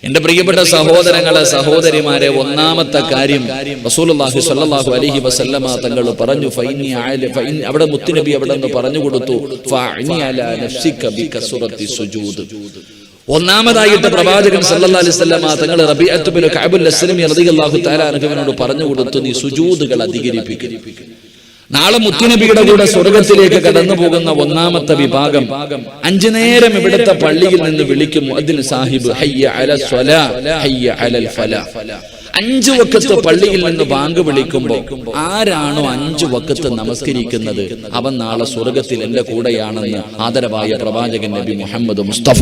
എന്റെ പ്രിയപ്പെട്ട സഹോദരങ്ങളെ, സഹോദരിമാരെ, ഒന്നാമത്തെ കാര്യം റസൂലുള്ളാഹി സ്വല്ലല്ലാഹു അലൈഹി വസല്ലമ തങ്ങൾ പറഞ്ഞു, അവിടെ മുത്തുനബി അവിടെ നിന്ന് പറഞ്ഞു കൊടുത്തു, ഒന്നാമതായിട്ട് പ്രവാചകൻ സല്ലല്ലാഹു അലൈഹി വസല്ലമ തങ്ങൾ റബീഅത്ത് ബിൻ കഅബ് അസ്ലമി റളിയല്ലാഹു തആല അൻഹുവിനോട് പറഞ്ഞു കൊടുത്തു, നീ സുജൂദുകൾ അധികരിപ്പിക്കുക. നാളെ മുത്തുനബിയുടെ കൂടെ സ്വർഗത്തിലേക്ക് കടന്നു പോകുന്ന ഒന്നാമത്തെ വിഭാഗം 5 നേരം ഇവിടുത്തെ പള്ളിയിൽ നിന്ന് വിളിക്കും മുഅദ്ദിൻ സാഹിബ്, ഹയ്യ അലൽ സ്വലാ ഹയ്യ അലൽ ഫലാ. 5 വഖത്ത് പള്ളിയിൽ നിന്ന് ബാങ്ക് വിളിക്കുമ്പോൾ ആരാണോ 5 വഖത്ത് നമസ്കരിക്കുന്നത് അവൻ നാളെ സ്വർഗത്തിൽ എന്റെ കൂടെയാണെന്ന് ആദരവായ പ്രവാചകൻ നബി മുഹമ്മദ് മുസ്തഫ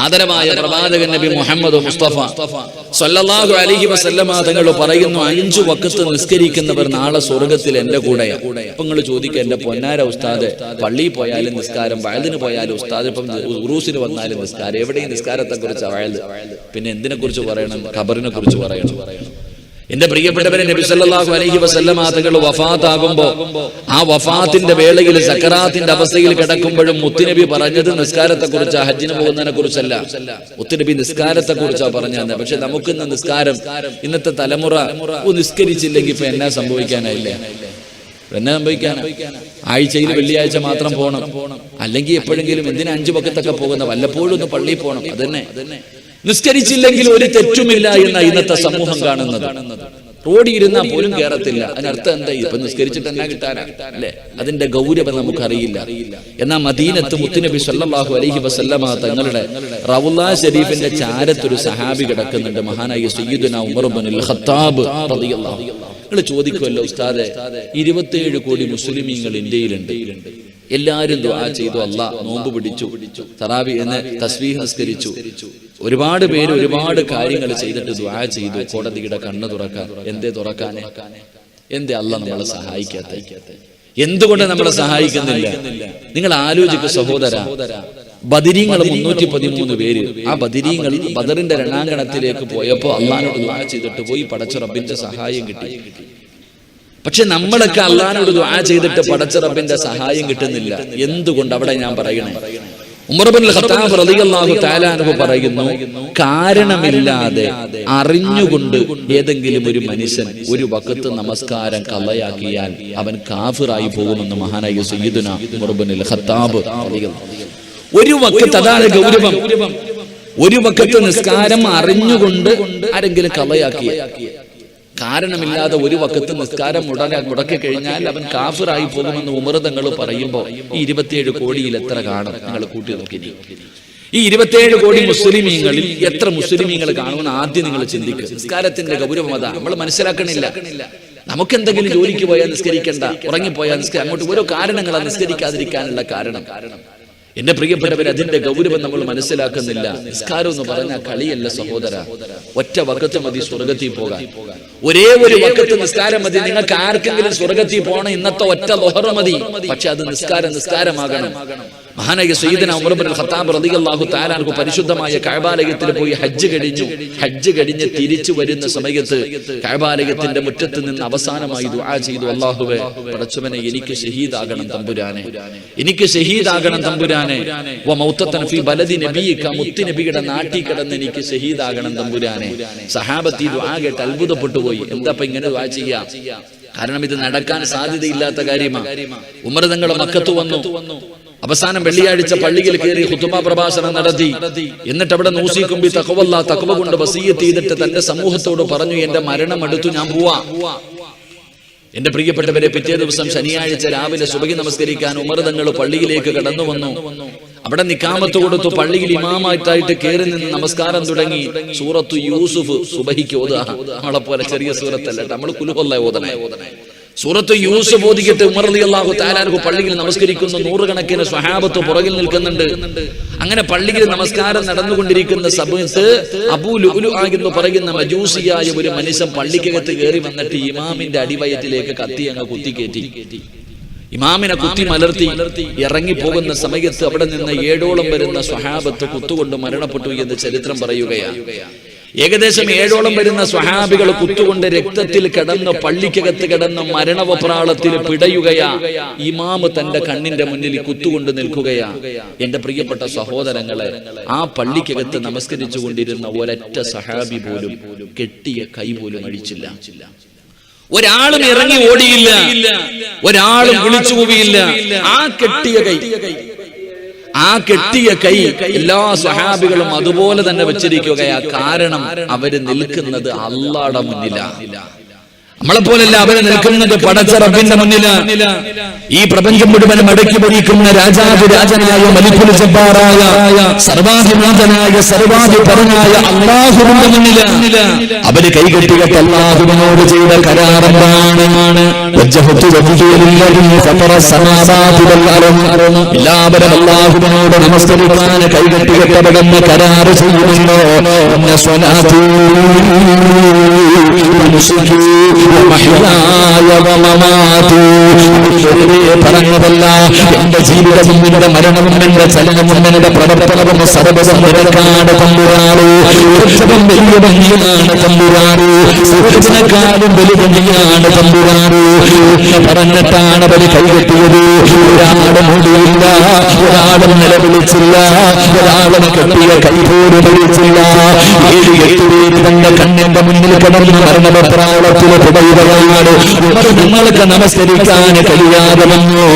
ആദരവായ പ്രവാചകൻ നബി മുഹമ്മദ് മുസ്തഫ സല്ലല്ലാഹു അലൈഹി വസല്ലമ തങ്ങൾ പറയുന്നു, 5 വഖത്ത് നിസ്കരിക്കുന്നവർ നാളെ സ്വർഗത്തിൽ എന്റെ കൂടെയാണ്. ഇപ്പൊ നിങ്ങൾ ചോദിക്കുക, എന്റെ പൊന്നാര ഉസ്താദ്, പള്ളിയിൽ പോയാലും നിസ്കാരം, വയലിന് പോയാലും ഉസ്താദ്, ഇപ്പം ഉറൂസിന് വന്നാലും നിസ്കാരം, എവിടെയും നിസ്കാരത്തെ കുറിച്ച് വയല്, പിന്നെ എന്തിനെ കുറിച്ച് പറയണം? ഖബറിനെ കുറിച്ച് പറയണം. എന്റെ പ്രിയപ്പെട്ടവരെ, നബി സല്ലല്ലാഹു അലൈഹി വസല്ലമ തങ്ങൾ വഫാത്താകുമ്പോ ആ വഫാത്തിന്റെ വേളയിൽ സക്കറാത്തിന്റെ അവസ്ഥയിൽ കിടക്കുമ്പോഴും മുത്തുനബി പറഞ്ഞത് നിസ്കാരത്തെ കുറിച്ചാ, ഹജ്ജിന് പോകുന്നതിനെ കുറിച്ചല്ല. മുത്തുനബി നിസ്കാരത്തെ കുറിച്ചാ പറഞ്ഞത്. പക്ഷെ നമുക്കിന്ന് നിസ്കാരം, ഇന്നത്തെ തലമുറ നിസ്കരിച്ചില്ലെങ്കിൽ ഇപ്പൊ എന്നാ സംഭവിക്കാനായില്ലേ? എന്നാ സംഭവിക്കാനാ? ആഴ്ചയിൽ വെള്ളിയാഴ്ച മാത്രം പോകണം, അല്ലെങ്കിൽ എപ്പോഴെങ്കിലും എന്തിനാ 5 വഖത്തൊക്കെ പോകുന്ന, വല്ലപ്പോഴും ഒന്ന് പള്ളിയിൽ പോകണം. അതന്നെ, നിസ്കരിച്ചില്ലെങ്കിൽ ഒരു തെറ്റുമില്ല എന്ന ഇന്നത്തെ സമൂഹം കാണുന്നത്. റോഡിൽ ഇരുന്നാൽ പോലും കേറത്തില്ല. അതിനർത്ഥം എന്താ? ഇപ്പൊ നിസ്കരിച്ചിട്ട് എന്നാ കിട്ടാനാ അല്ലെ? അതിന്റെ ഗൗരവം നമുക്കറിയില്ല. എന്നാൽ മദീനത്ത് മുത്തുനബി സല്ലല്ലാഹു അലൈഹി വസല്ലമ തങ്ങളുടെ റൗള ശരീഫിന്റെ ചാരത്തൊരു സഹാബി കിടക്കുന്നുണ്ട്, മഹാനായ സയ്യിദുനാ ഉമർ ഇബ്നുൽ ഖത്താബ് റളിയല്ലാഹു അൻഹു. നിങ്ങൾ ചോദിക്കുമല്ലോ, ഉസ്താദെ 27 കോടി മുസ്ലിമീങ്ങൾ ഇന്ത്യയിലുണ്ട്, എല്ലാവരും ദുആ ചെയ്തു, അല്ലാഹ് നോമ്പ് പിടിച്ചു, തറാവീഹ് എന്ന് തസ്ബീഹ് നിസ്കരിച്ചു, ഒരുപാട് പേര് ഒരുപാട് കാര്യങ്ങൾ ചെയ്തിട്ട് ദുആ ചെയ്തു, കോടതിയുടെ കണ്ണ് തുറക്കാൻ. എന്തേ തുറക്കാനേ? എന്തേ അല്ലാഹ് നമ്മളെ സഹായിക്കാത്ത? എന്തുകൊണ്ട് നമ്മളെ സഹായിക്കുന്നില്ല? നിങ്ങൾ ആലോചിക്കൂ സഹോദര. ബദരീങ്ങൾ 313 പേര്, ആ ബദരീങ്ങൾ ബദറിന്റെ രണാങ്കണത്തിലേക്ക് പോയപ്പോ അല്ലാഹുവിനോട് ദുആ ചെയ്തിട്ട് പോയി, പടച്ച റബ്ബിന്റെ സഹായം കിട്ടി. പക്ഷെ നമ്മളൊക്കെ അല്ലാഹുവിനോട് ദുആ ചെയ്തിട്ട് പടച്ച റബ്ബിന്റെ സഹായം കിട്ടുന്നില്ല. എന്തുകൊണ്ട്? അവിടെ ഞാൻ പറയണേ, ഉമർ ഇബ്നുൽ ഖത്താബ് റളിയല്ലാഹു തആല അൻഹു പറയുന്നു, കാരണമില്ലാതെ അറിഞ്ഞുകൊണ്ട് ഏതെങ്കിലും ഒരു മനുഷ്യൻ ഒരു വഖത്ത് നമസ്കാരം കളയാക്കിയാൽ അവൻ കാഫിറായി പോകുമെന്ന് മഹാനായ സയ്യിദുനാ ഉമർ ഇബ്നുൽ ഖത്താബ് റളിയല്ലാഹു അൻഹു. ഒരു വഖത്ത്, അതാണ് ഗൗരവം. ഒരു വഖത്ത് നിസ്കാരം അറിഞ്ഞുകൊണ്ട് ആരെങ്കിലും കളയാക്കിയ, കാരണമില്ലാതെ ഒരു വഖത്ത് നിസ്കാരം മുടക്കി കഴിഞ്ഞാൽ അവൻ കാഫിറായി പോകുമെന്ന് ഉമർ തങ്ങൾ പറയുമ്പോൾ ഈ 27 കോടിയിൽ എത്ര കാണും? നിങ്ങൾ കൂട്ടി നോക്കി. ഈ 27 കോടി മുസ്ലിമീങ്ങളിൽ എത്ര മുസ്ലിമീങ്ങൾ കാണുമെന്ന് ആദ്യം നിങ്ങൾ ചിന്തിക്കുക. നിസ്കാരത്തിന്റെ ഗൗരവം അതാ നമ്മൾ മനസ്സിലാക്കണില്ല. നമുക്ക് എന്തെങ്കിലും ജോലിക്ക് പോയാൽ നിസ്കരിക്കണ്ട, ഉറങ്ങിപ്പോയാൽ അങ്ങോട്ട് ഓരോ കാരണങ്ങളാണ് നിസ്കരിക്കാതിരിക്കാനുള്ള കാരണം. എന്റെ പ്രിയപ്പെട്ടവർ, അതിന്റെ ഗൗരവം നമ്മൾ മനസ്സിലാക്കുന്നില്ല. നിസ്കാരം എന്ന് പറഞ്ഞാൽ കളിയല്ല സഹോദര. ഒറ്റ വഖത്ത് മതി സ്വർഗത്തിൽ പോകാൻ. ഒരേ ഒരു വഖത്ത് നിസ്കാരം മതി. നിങ്ങൾക്ക് ആർക്കെങ്കിലും സ്വർഗത്തിൽ പോകണം, ഇന്നത്തെ ഒറ്റ ളുഹർ മതി. പക്ഷെ അത് നിസ്കാരമാകണം. മഹാനായ സയ്യിദുനാ ഉമർ ഇബ്നുൽ ഖത്താബ് റളിയല്ലാഹു തആല അൻഹു പരിശുദ്ധമായ കഅബാലയത്തിൽ പോയി ഹജ്ജ് കഴിഞ്ഞ് തിരിച്ചു വരുന്ന സമയത്ത് കഅബാലയത്തിന്റെ മുറ്റത്ത് നിന്ന് അവസാനമായി ദുആ ചെയ്തു, അല്ലാഹുവേ പടച്ചവനെ, എനിക്ക് ഷഹീദാകണം തമ്പുരാനെ, എനിക്ക് ഷഹീദാകണം തമ്പുരാനെ. വമൗതതൻ ഫീ ബലദി നബിയിക, മുത്ത് നബിയുടെ നാട്ടിൽ കിടന്ന് എനിക്ക് ഷഹീദാകണം തമ്പുരാനെ. സഹാബത്തി ദുആ കേട്ട് അത്ഭുതപ്പെട്ടു പോയി. എന്താ ഇങ്ങനെ ദുആ ചെയ്യാ? കാരണം ഇത് നടക്കാൻ സാധ്യതയില്ലാത്ത കാര്യമാണ്. ഉമർ തങ്ങൾ മക്കത്ത് വന്നു. അവസാനം വെള്ളിയാഴ്ച പള്ളിയിൽ കയറി ഖുതുബ പ്രഭാഷണം നടത്തി. എന്നിട്ട് അവിടെ നൂസിക്കുമ്പി തഖ്വ കൊണ്ട് വസിയ്യത്ത് ചെയ്തിട്ട് തന്റെ സമൂഹത്തോട് പറഞ്ഞു, എന്റെ മരണം അടുത്തു, ഞാൻ പോവാ. എന്റെ പ്രിയപ്പെട്ടവരെ, പിറ്റേ ദിവസം ശനിയാഴ്ച രാവിലെ സുബഹി നമസ്കരിക്കാൻ ഉമർ തങ്ങൾ പള്ളിയിലേക്ക് കടന്നു വന്നു. അവിടെ നിക്കാമത്ത് കൊടുത്തു. പള്ളിയിൽ ഇമാമായിട്ടായിട്ട് കയറി നിന്ന് നമസ്കാരം തുടങ്ങി. സൂറത്തു യൂസുഫ് സുബഹിക്ക് ഓതുക. നമ്മളെ പോലെ ചെറിയ സൂറത്തല്ല, നമ്മൾ കുലുഹല്ല ഓതണേ. സൂറത്ത് യൂസുഫ് ഓതിയിട്ട് ഉമർ റളിയല്ലാഹു തആല അൻഹു പള്ളിയിൽ നമസ്കരിക്കുന്നു. 100 കണക്കിന് സ്വഹാബത്ത് പുറകിൽ നിൽക്കുന്നുണ്ട്. അങ്ങനെ പള്ളിയിൽ നമസ്കാരം നടന്നുകൊണ്ടിരിക്കുന്ന സമയത്ത് അബൂ ലുഅ്ലു എന്ന് പറയുന്ന മജൂസിയായ ഒരു മനുഷ്യൻ പള്ളിക്കകത്ത് കയറി വന്നിട്ട് ഇമാമിന്റെ അടിവയറ്റിലേക്ക് കത്തി അങ്ങ് കുത്തിക്കയറ്റി. ഇമാമിനെ കുത്തി മലർത്തി ഇറങ്ങി പോകുന്ന സമയത്ത് അവിടെ നിന്ന് 7ഓളം വരുന്ന സ്വഹാബത്ത് കുത്തുകൊണ്ട് മരണപ്പെട്ടു എന്ന് ചരിത്രം പറയുകയാണ്. ഏകദേശം 7ഓളം വരുന്ന സ്വഹാബികൾ കുത്തുകൊണ്ട് രക്തത്തിൽ കിടന്ന് പള്ളിക്കകത്ത് കിടന്ന് മരണവപ്രാളത്തിൽ പിടയുകയാ. ഇമാമ് തന്റെ കണ്ണിന്റെ മുന്നിൽ കുത്തുകൊണ്ട് നിൽക്കുകയാ. എന്റെ പ്രിയപ്പെട്ട സഹോദരങ്ങളെ, ആ പള്ളിക്കകത്ത് നമസ്കരിച്ചു കൊണ്ടിരുന്ന ഒരൊറ്റ സഹാബി പോലും കെട്ടിയ കൈ പോലും അഴിച്ചില്ല. ഒരാളും ഇറങ്ങി ഓടിയില്ല, ഒരാളും വിളിച്ചു പോവിയില്ല. ആ കെട്ടിയ കൈ എല്ലാ സ്വഹാബികളും അതുപോലെ തന്നെ വെച്ചിരിക്കുകയാ. കാരണം അവര് നിൽക്കുന്നത് അല്ലാഹുവിന്റെ മുന്നിലാണ്. നമ്മളെപ്പോലല്ല അവര് നിൽക്കുന്നത് പടച്ച റബ്ബിന്റെ മുന്നിലാണ്. ഈ പ്രപഞ്ചം മുഴുവൻ മടക്കി ഭരിക്കുന്ന രാജാതിരാജനായ മലിക്കുൽ ജബ്ബാറായ സർവാധിനാഥനായ സർവാധിപരനായ അല്ലാഹുവിന്റെ മുന്നിലാണ്. അവര് കൈകെട്ടിയിട്ട് അല്ലാഹുവിനോട് ചെയ്ത കരാറെന്താണ്? എല്ലാവരും അല്ലാഹുവിനോട് നമസ്കരിക്കാൻ കൈകെട്ടികെട്ടവരെന്ന് കരാറ് ചെയ്യുമല്ലോ. പറഞ്ഞതല്ല, എന്റെ ജീവിതവും എന്റെ മരണവും എന്റെ ചലനവും എന്റെ പ്രവർത്തനവും സർവ്വതും നിരക്കാട് തമ്പുരാനേ. ഏറ്റവും വലിയ ഭംഗിയാണ് തമ്പുരാനേ, സൂര്യനെക്കാളും വലുഭംഗിയാണ് തമ്പുരാനേ പറഞ്ഞിട്ടാണ് അവര് കൈകെട്ടിയത്. ഒരാളും ഓടിയില്ല, ഒരാളും നിലവിളിച്ചില്ല, ഒരാളും കെട്ടിയ കൈ പോലും വിളിച്ചില്ല. 7-8 പേര് തന്റെ കണ്ണിന്റെ മുന്നിൽ കിടന്ന് മരണപ്രാളത്തിൽ പിടയുകയാണ്. നിങ്ങൾക്ക് നമസ്കരിക്കാൻ കഴിയാതെ വന്നു.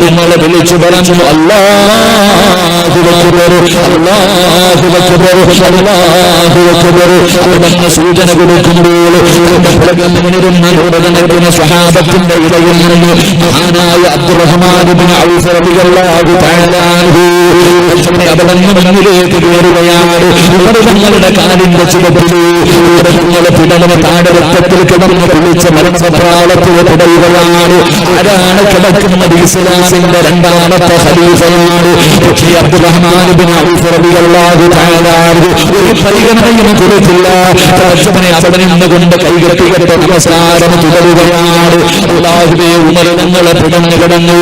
നിങ്ങളെ വിളിച്ചു പറഞ്ഞു അല്ലാഹു അക്ബർ, അല്ലാഹു അക്ബർ, അല്ലാഹു അക്ബർ. അവിടുന്ന് സൂചന കൊടുക്കുമ്പോൾ നൂറുകണക്കിന് സ്വഹാബത്തിന്റെ ഇടയിൽ നിന്ന് മഹാനായ അബ്ദുറഹ്മാൻ ഇബ്നു ഔഫ് റളിയല്ലാഹു തആല അൻഹു അവിടുന്ന് മുന്നിലേക്ക് കയറുകയാണ്. നിങ്ങളുടെ കാലിന്റെ ചുവട്ടിൽ നിങ്ങളെ പിടന്ന് താഴെ രക്തത്തിൽ കിടന്ന് വിളിച്ച് മരണപ്രാളത്തിൽ പിടയുകയാണ്. ആരാണ് കിടക്കുന്നത്? ഇസ്ലാമിന്റെ രണ്ടാമത്തെ ഖലീഫയാണ് അബ്ദുറഹ്മാൻ ഇബ്നു ഔഫ് റളിയല്ലാഹു തആല അൻഹു. ഒരു പരിഗണനയും കൊടുത്തില്ല. അവിടെ നിന്നുകൊണ്ട് കൈകെട്ടികെട്ട് നമസ്കാരം തുടരുകയാണ്. അല്ലാഹുവേ, ഉമർ തങ്ങളെ പിടഞ്ഞു കിടന്നു.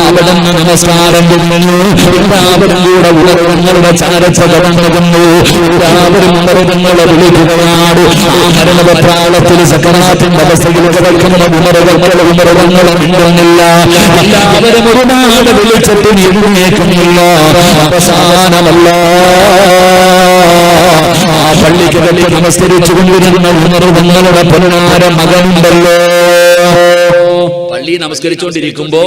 അവിടുന്ന് നമസ്കാരം തുടങ്ങുന്നു. എല്ലാവരും കൂടെ ഉമർ തങ്ങളുടെ ചാരച്ച കടന്നു. എല്ലാവരും ഉമർ തങ്ങളെ വിളിക്കുകയാണ്. ആ മരണപ്രാളത്തിൽ സക്കറാത്തിന്റെ അവസ്ഥയിൽ കിടക്കുന്ന ഉമറുകളെ മിണ്ടുന്നില്ല. എല്ലാവരും ഒരുപാട് വിളിച്ചിട്ട് എഴുന്നേൽക്കുന്നില്ല. അവസാനമല്ല, ആ പള്ളിക്കകത്ത് നമസ്കരിച്ചു കൊണ്ടിരുന്ന ഉമറുകളുടെ പൊന്നാര മകനുണ്ടല്ലോ. പള്ളി നമസ്കരിച്ചുകൊണ്ടിരിക്കുമ്പോ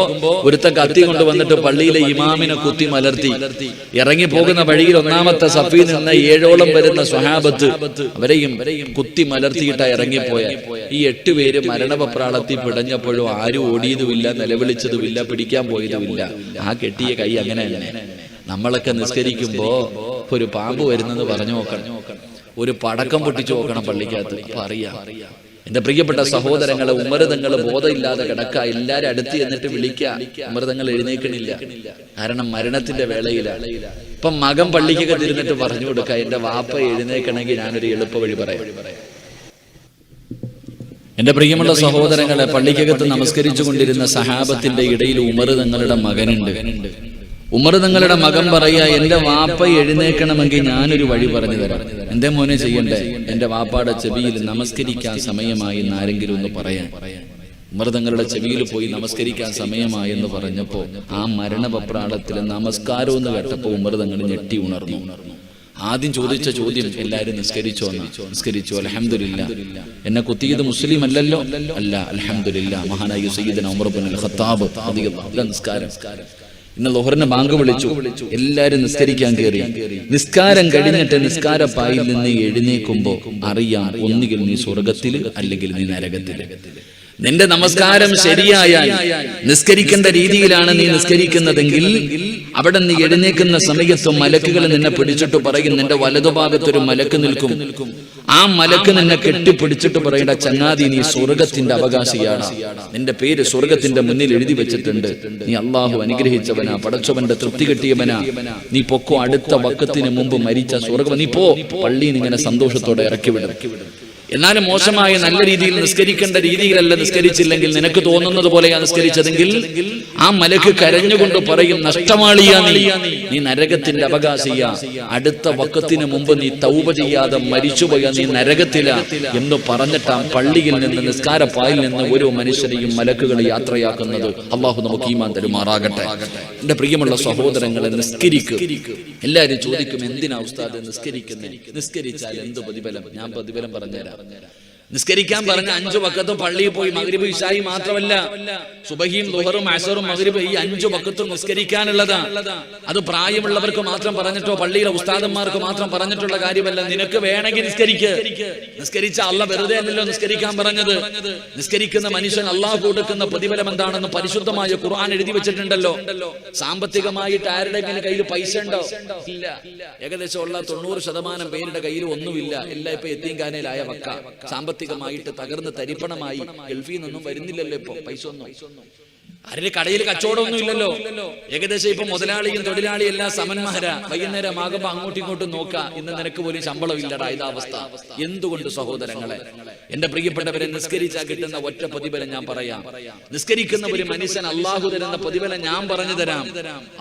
ഒരുത്ത കത്തി കൊണ്ടുവന്നിട്ട് പള്ളിയിലെ ഇമാമിനെ കുത്തി മലർത്തി. ഇറങ്ങി പോകുന്ന വഴിയിൽ ഒന്നാമത്തെ സഫിൽ നിന്ന് 7ഓളം വരുന്ന സ്വഹാബത്ത് അവരെയും കുത്തി മലർത്തിയിട്ടാ ഇറങ്ങിപ്പോയ. ഈ 8 പേര് മരണപ്രാളത്തിൽ പിടഞ്ഞപ്പോഴും ആരും ഓടിയതുമില്ല, നിലവിളിച്ചതുമില്ല, പിടിക്കാൻ പോയതുമില്ല. ആ കെട്ടിയ കൈ അങ്ങനെ. നമ്മളൊക്കെ നിസ്കരിക്കുമ്പോ ഒരു പാമ്പ് വരുന്നെന്ന് പറഞ്ഞു നോക്കണം, ഒരു പടക്കം പൊട്ടിച്ചു നോക്കണം പള്ളിക്കകത്ത്. അപ്പൊ അറിയാം. എന്റെ പ്രിയപ്പെട്ട സഹോദരങ്ങളെ, ഉമർതങ്ങൾ ബോധമില്ലാതെ കിടക്ക. എല്ലാരും അടുത്ത് എന്നിട്ട് വിളിക്കുക. ഉമർതങ്ങൾ എഴുന്നേക്കണില്ല. കാരണം മരണത്തിന്റെ വേളയിലാണ്. ഇപ്പൊ മകൻ പള്ളിക്കൊക്കെ ഇരുന്നിട്ട് പറഞ്ഞു കൊടുക്ക, എന്റെ വാപ്പ എഴുന്നേക്കണമെങ്കിൽ ഞാനൊരു എളുപ്പ വഴി പറയാം. എന്റെ പ്രിയമുള്ള സഹോദരങ്ങളെ, പള്ളിക്കകത്ത് നമസ്കരിച്ചു കൊണ്ടിരുന്ന സഹാബത്തിന്റെ ഇടയിൽ ഉമർതങ്ങളുടെ മകനുണ്ട്. ഉമർ തങ്ങളുടെ മകൻ പറയാ, എന്റെ വാപ്പ എഴുന്നേക്കണമെങ്കിൽ ഞാനൊരു വഴി പറഞ്ഞു തരാം. എന്റെ മോനെ ചെയ്യണ്ടേ? എന്റെ വാപ്പാടെ ചെവിയിൽ നമസ്കരിക്കാൻ സമയമായി എന്ന് ആരെങ്കിലും ഒന്ന് പറയാൻ. ഉമർ തങ്ങളുടെ ചെവിയിൽ പോയി നമസ്കരിക്കാൻ സമയമായി എന്ന് പറഞ്ഞപ്പോ ആ മരണപ്രാളത്തിലെ നമസ്കാരം എന്ന് കേട്ടപ്പോ ഉമർ തങ്ങൾ ഞെട്ടി ഉണർന്നു. ആദ്യം ചോദിച്ച ചോദ്യം, എല്ലാരും നിസ്കരിച്ചോ? നിസ്കരിച്ചു, അൽഹംദുലില്ലാ. എന്നെ കുത്തിയത് മുസ്ലിം അല്ലല്ലോ? അല്ല, അൽഹംദുലില്ലാ. മഹാനായ സയ്യിദുനാ ഉമർ ഇബ്നുൽ ഖത്താബ് റളിയല്ലാഹു നിസ്കാരം. ഇന്ന് ളുഹറിന് ബാങ്ക് വിളിച്ചു. എല്ലാരും നിസ്കരിക്കാൻ കയറി. നിസ്കാരം കഴിഞ്ഞിട്ട് നിസ്കാരപ്പായിൽ നിന്ന് എഴുന്നേക്കുമ്പോ അറിയാം, ഒന്നുകിൽ നീ സ്വർഗത്തിൽ അല്ലെങ്കിൽ നീ നരകത്തിൽ. നിന്റെ നമസ്കാരം ശരിയായാൽ, നിസ്കരിക്കേണ്ട രീതിയിലാണ് നീ നിസ്കരിക്കുന്നതെങ്കിൽ, അവിടെ നീ എഴുന്നേക്കുന്ന സമയത്ത് മലക്കുകൾ നിന്നെ പിടിച്ചിട്ട് പറയും, നിന്റെ വലതുഭാഗത്തൊരു മലക്ക് നിൽക്കും. ആ മലക്ക് നിന്നെ കെട്ടിപ്പിടിച്ചിട്ട് പറയേണ്ട, ചങ്ങാതി നീ സ്വർഗത്തിന്റെ അവകാശിയാണ്. നിന്റെ പേര് സ്വർഗത്തിന്റെ മുന്നിൽ എഴുതി വെച്ചിട്ടുണ്ട്. നീ അള്ളാഹു അനുഗ്രഹിച്ചവനാ, പടച്ചവന്റെ തൃപ്തി കിട്ടിയവനാ. നീ പൊക്കോ, അടുത്ത വക്കത്തിന് മുമ്പ് മരിച്ച സ്വർഗം. നീ പോ. പള്ളിയിൽ ഇങ്ങനെ സന്തോഷത്തോടെ ഇറക്കി വിടും. എന്നാലും മോശമായ നല്ല രീതിയിൽ നിസ്കരിക്കേണ്ട രീതിയിലല്ല നിസ്കരിച്ചില്ലെങ്കിൽ, നിനക്ക് തോന്നുന്നത് പോലെയാ നിസ്കരിച്ചതെങ്കിൽ ആ മലക്ക് കരഞ്ഞുകൊണ്ട് പറയും, നഷ്ടമാളിയാ നീ നരകത്തിന്റെ അവകാശിയാ, അടുത്ത വഖത്തിന് മുമ്പ് നീ തൗബ ചെയ്യാതെ മരിച്ചുപോയാ നീ നരകത്തിലാ എന്ന് പറഞ്ഞിട്ടാ പള്ളിയിൽ നിന്ന് നിസ്കാരപ്പായിൽ നിന്ന് ഓരോ മനുഷ്യരെയും മലക്കുകൾ യാത്രയാക്കുന്നത്. അള്ളാഹു നമുക്ക് ഈമാൻ തരുമാറാകട്ടെ. എന്റെ പ്രിയമുള്ള സഹോദരങ്ങളെ, നിസ്കരിക്കും. എല്ലാവരും ചോദിക്കും, എന്തിനാ ഉസ്താദ് നിസ്കരിക്കുന്നത്? നിസ്കരിച്ചാൽ എന്ത് പ്രതിഫലം? ഞാൻ പ്രതിഫലം പറഞ്ഞുതരാം. നിസ്കരിക്കാൻ പറഞ്ഞ 5 വഖത്തും പള്ളിയിൽ പോയി മഗ്രിബ് ഇശായി മാത്രമല്ല, സുബഹിയും ദുഹറും അസറും മഗ്രിബ് ഈ 5 വഖത്തും നിസ്കരിക്കാനുള്ളതാ. അത് പ്രായമുള്ളവർക്ക് മാത്രം പറഞ്ഞിട്ടോ പള്ളിയിലെ ഉസ്താദന്മാർക്ക് മാത്രം പറഞ്ഞിട്ടുള്ള കാര്യമല്ല. നിനക്ക് വേണമെങ്കിൽ നിസ്കരിച്ച അള്ളാഹ് വെറുതെ അല്ലല്ലോ നിസ്കരിക്കാൻ പറഞ്ഞത്. നിസ്കരിക്കുന്ന മനുഷ്യൻ അള്ളാഹു കൊടുക്കുന്ന പ്രതിഫലം എന്താണെന്ന് പരിശുദ്ധമായ ഖുർആൻ എഴുതി വെച്ചിട്ടുണ്ടല്ലോ. സാമ്പത്തികമായിട്ട് ആരുടെങ്കിലും കയ്യിൽ പൈസ ഉണ്ടോ? ഇല്ല. ഏകദേശം ഉള്ള 90% പേരുടെ കയ്യിൽ ഒന്നുമില്ല. എല്ലാം ഇപ്പൊ യത്തീംഖാനയിലായ വക്ക. സാമ്പത്തികമായിട്ട് തകർന്ന് തരിപ്പണമായി. ഗൾഫിൽ നിന്നൊന്നും വരുന്നില്ലല്ലോ ഇപ്പൊ പൈസ ഒന്നും. ആരുടെ കടയിൽ കച്ചവടമൊന്നും ഇല്ലല്ലോ. ഏകദേശം ഇപ്പൊ മുതലാളിയും തൊഴിലാളിയും എല്ലാം സമന്മാരാ. വൈകുന്നേരം ആകുമ്പോ അങ്ങോട്ടും ഇങ്ങോട്ടും നോക്കാം, ഇന്ന് നിനക്ക് പോലും ശമ്പളം ഇല്ലടാ. ഇതാവസ്ഥ. എന്തുകൊണ്ട് സഹോദരങ്ങളെ, എന്റെ പ്രിയപ്പെട്ടവരെ, നിസ്കരിച്ചാൽ കിട്ടുന്ന ഒറ്റ പ്രതിഫലം ഞാൻ പറയാം. നിസ്കരിക്കുന്ന ഒരു മനുഷ്യൻ അള്ളാഹു തരുന്ന പ്രതിഫലം ഞാൻ പറഞ്ഞു തരാം.